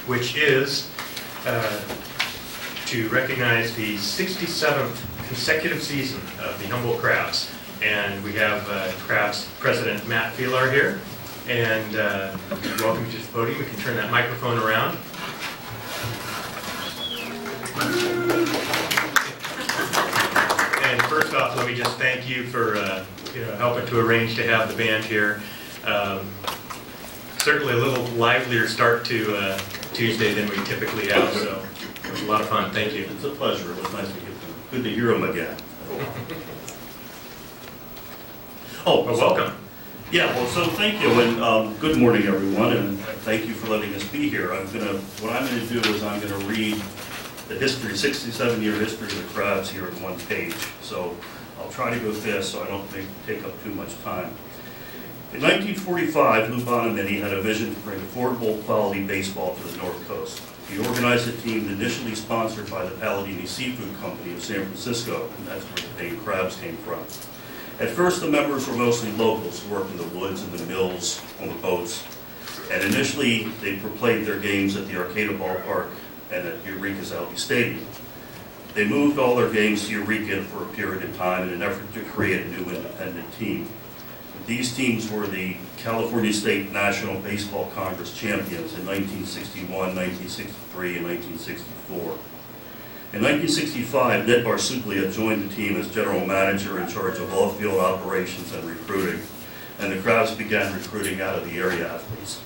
which is to recognize the 67th consecutive season of the Humboldt Crabs. And we have Crabs President Matt Filar here. And welcome you to the podium. We can turn that microphone around. And first off, let me just thank you for helping to arrange to have the band here. Certainly a little livelier start to Tuesday than we typically have, so it was a lot of fun. Thank you. It's a pleasure. It was nice to get them. Good to hear them again. Well, welcome. Yeah, well, so thank you, and good morning, everyone, and thank you for letting us be here. What I'm going to do is I'm going to read the history, 67-year history of the Crabs here in one page. So I'll try to go fast so I don't take up too much time. In 1945, Lou Bonamini had a vision to bring affordable quality baseball to the North Coast. He organized a team initially sponsored by the Palladini Seafood Company of San Francisco, and that's where the name Crabs came from. At first, the members were mostly locals who worked in the woods and the mills, on the boats, and initially they played their games at the Arcata Ballpark and at Eureka's Albee Stadium. They moved all their games to Eureka for a period of time in an effort to create a new independent team. These teams were the California State National Baseball Congress champions in 1961, 1963, and 1964. In 1965, Ned Barsuglia joined the team as general manager in charge of off-field operations and recruiting, and the Crabs began recruiting out of the area athletes.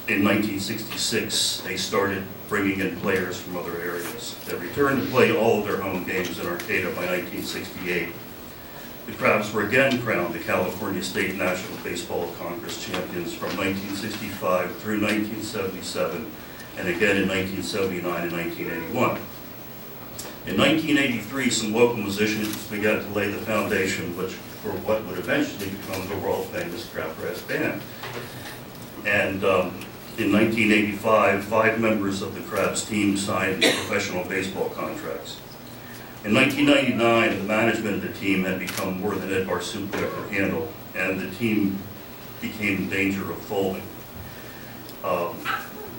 In 1966, they started bringing in players from other areas. They returned to play all of their home games in Arcata by 1968. The Crabs were again crowned the California State National Baseball Congress champions from 1965 through 1977, and again in 1979 and 1981. In 1983, some local musicians began to lay the foundation for what would eventually become the world-famous Crabgrass Band. And in 1985, 5 members of the Crabs team signed professional baseball contracts. In 1999, the management of the team had become more than Ed Barsuglia could handle, and the team became in danger of folding.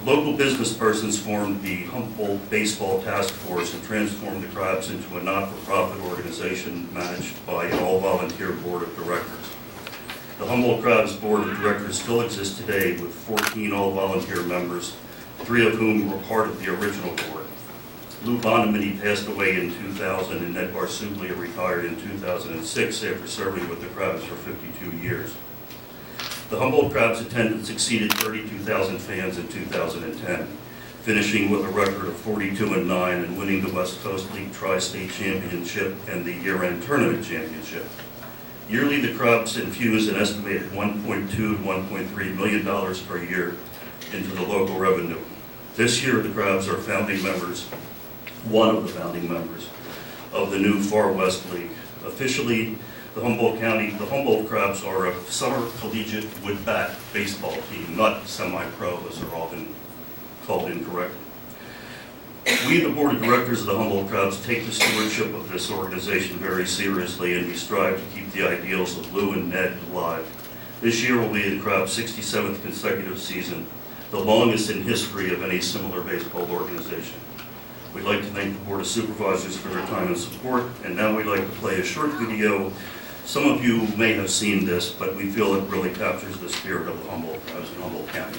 Local business persons formed the Humboldt Baseball Task Force and transformed the Crabs into a not-for-profit organization managed by an all-volunteer board of directors. The Humboldt Crabs Board of Directors still exists today with 14 all-volunteer members, 3 of whom were part of the original board. Lou Bonamini passed away in 2000, and Ned Barsuglia retired in 2006 after serving with the Crabs for 52 years. The Humboldt Crabs attendance exceeded 32,000 fans in 2010, finishing with a record of 42-9 and winning the West Coast League Tri-State Championship and the year-end tournament championship. Yearly, the Crabs infuse an estimated $1.2 to $1.3 million per year into the local revenue. This year, the Crabs are one of the founding members of the new Far West League. Officially, the Humboldt Crabs are a summer collegiate wood bat baseball team, not semi-pro as they're often called incorrectly. We, the board of directors of the Humboldt Crabs, take the stewardship of this organization very seriously, and we strive to keep the ideals of Lou and Ned alive. This year will be the Crabs' 67th consecutive season, the longest in history of any similar baseball organization. We'd like to thank the Board of Supervisors for their time and support, and now we'd like to play a short video. Some of you may have seen this, but we feel it really captures the spirit of the Humboldt Crabs in Humboldt County.